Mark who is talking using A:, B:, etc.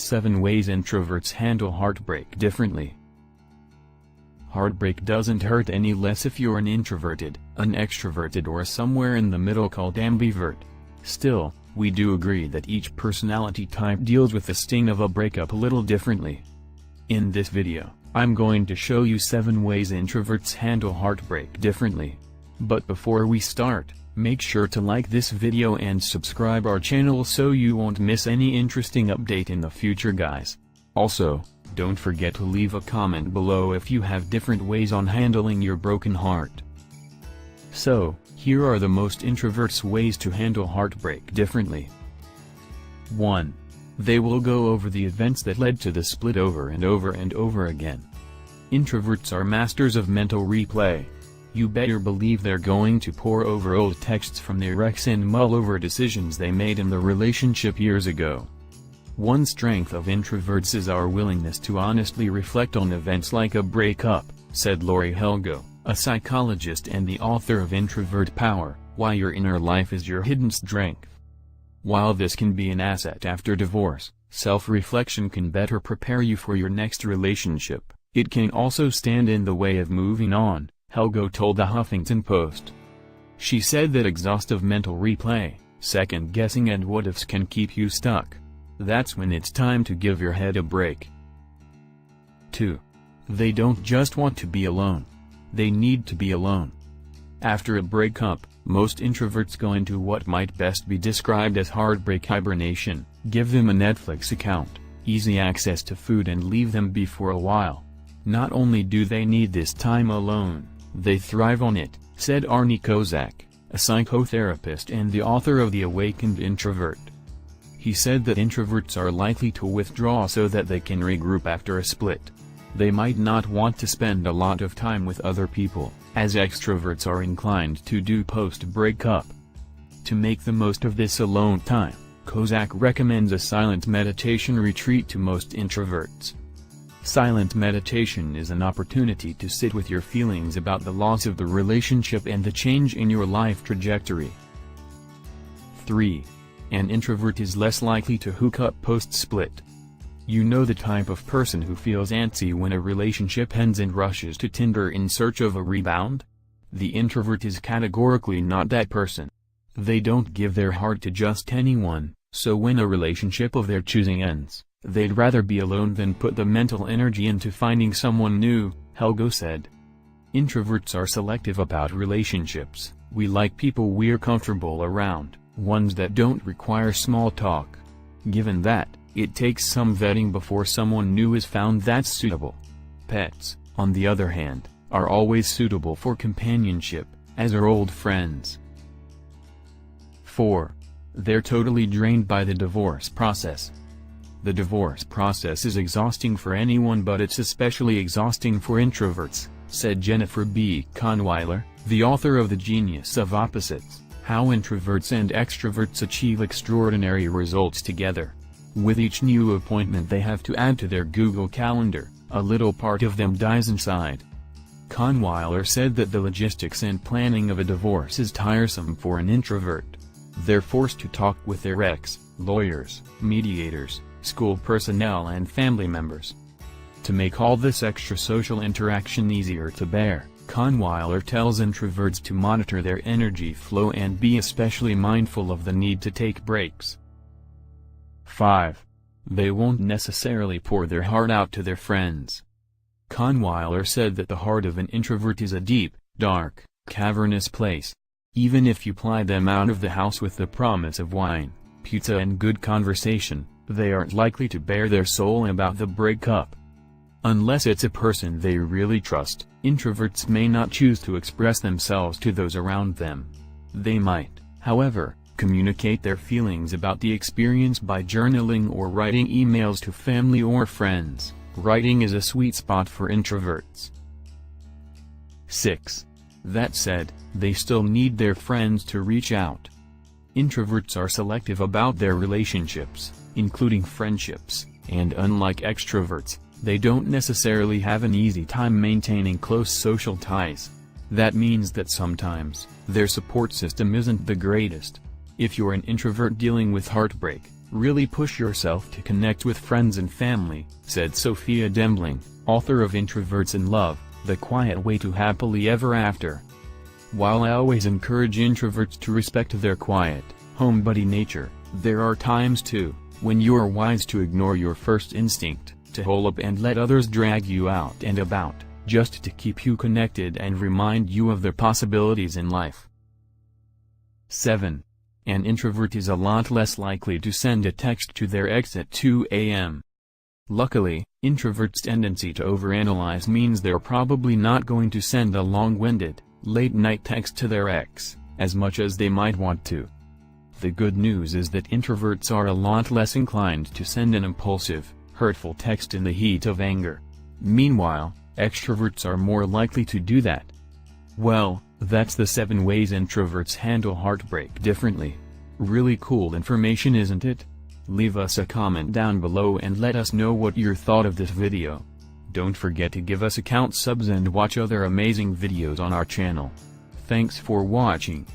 A: 7 ways introverts handle heartbreak differently. Heartbreak doesn't hurt any less if you're an introverted, an extroverted, or somewhere in the middle called ambivert. Still, we do agree that each personality type deals with the sting of a breakup a little differently. In this video, I'm going to show you 7 ways introverts handle heartbreak differently. But before we start, make sure to like this video and subscribe our channel so you won't miss any interesting update in the future, guys. Also, don't forget to leave a comment below if you have different ways on handling your broken heart. So, here are the most introverts' ways to handle heartbreak differently. 1. They will go over the events that led to the split over and over and over again. Introverts are masters of mental replay. You better believe they're going to pore over old texts from their ex and mull over decisions they made in the relationship years ago. One strength of introverts is our willingness to honestly reflect on events like a breakup, said Lori Helgo, a psychologist and the author of Introvert Power, Why Your Inner Life is Your Hidden Strength. While this can be an asset after divorce, self-reflection can better prepare you for your next relationship. It can also stand in the way of moving on, Helgo told the Huffington Post. She said that exhaustive mental replay, second-guessing and what-ifs can keep you stuck. That's when it's time to give your head a break. 2. They don't just want to be alone. They need to be alone. After a breakup, most introverts go into what might best be described as heartbreak hibernation. Give them a Netflix account, easy access to food, and leave them be for a while. Not only do they need this time alone, they thrive on it, said Arnie Kozak, a psychotherapist and the author of The Awakened Introvert. He said that introverts are likely to withdraw so that they can regroup after a split. They might not want to spend a lot of time with other people, as extroverts are inclined to do post-breakup. To make the most of this alone time, Kozak recommends a silent meditation retreat to most introverts. Silent meditation is an opportunity to sit with your feelings about the loss of the relationship and the change in your life trajectory. 3. An introvert is less likely to hook up post-split. You know the type of person who feels antsy when a relationship ends and rushes to Tinder in search of a rebound? The introvert is categorically not that person. They don't give their heart to just anyone, so when a relationship of their choosing ends, they'd rather be alone than put the mental energy into finding someone new, Helgo said. Introverts are selective about relationships. We like people we're comfortable around, ones that don't require small talk. Given that, it takes some vetting before someone new is found that's suitable. Pets, on the other hand, are always suitable for companionship, as are old friends. 4. They're totally drained by the divorce process. The divorce process is exhausting for anyone, but it's especially exhausting for introverts, said Jennifer B. Kahnweiler, the author of The Genius of Opposites, How Introverts and Extroverts Achieve Extraordinary Results Together. With each new appointment they have to add to their Google Calendar, a little part of them dies inside. Kahnweiler said that the logistics and planning of a divorce is tiresome for an introvert. They're forced to talk with their ex, lawyers, mediators, school personnel and family members. To make all this extra social interaction easier to bear, Kahnweiler tells introverts to monitor their energy flow and be especially mindful of the need to take breaks. 5. They won't necessarily pour their heart out to their friends. Kahnweiler said that the heart of an introvert is a deep, dark, cavernous place. Even if you ply them out of the house with the promise of wine, pizza and good conversation, they aren't likely to bare their soul about the breakup. Unless it's a person they really trust, introverts may not choose to express themselves to those around them. They might, however, communicate their feelings about the experience by journaling or writing emails to family or friends. Writing is a sweet spot for introverts. 6. That said, they still need their friends to reach out. Introverts are selective about their relationships, including friendships, and unlike extroverts, they don't necessarily have an easy time maintaining close social ties. That means that sometimes, their support system isn't the greatest. If you're an introvert dealing with heartbreak, Really push yourself to connect with friends and family, said Sophia Dembling, author of Introverts in Love, The Quiet Way to Happily Ever After. While I always encourage introverts to respect their quiet, homebody nature, there are times too, when you're wise to ignore your first instinct, to hole up and let others drag you out and about, just to keep you connected and remind you of the possibilities in life. 7. An introvert is a lot less likely to send a text to their ex at 2 a.m. Luckily, introverts' tendency to overanalyze means they're probably not going to send a long-winded, late-night text to their ex, as much as they might want to. The good news is that introverts are a lot less inclined to send an impulsive, hurtful text in the heat of anger. Meanwhile, extroverts are more likely to do that. Well, that's the 7 ways introverts handle heartbreak differently. Really cool information, isn't it? Leave us a comment down below and let us know what you thought of this video. Don't forget to give us account subs and watch other amazing videos on our channel. Thanks for watching.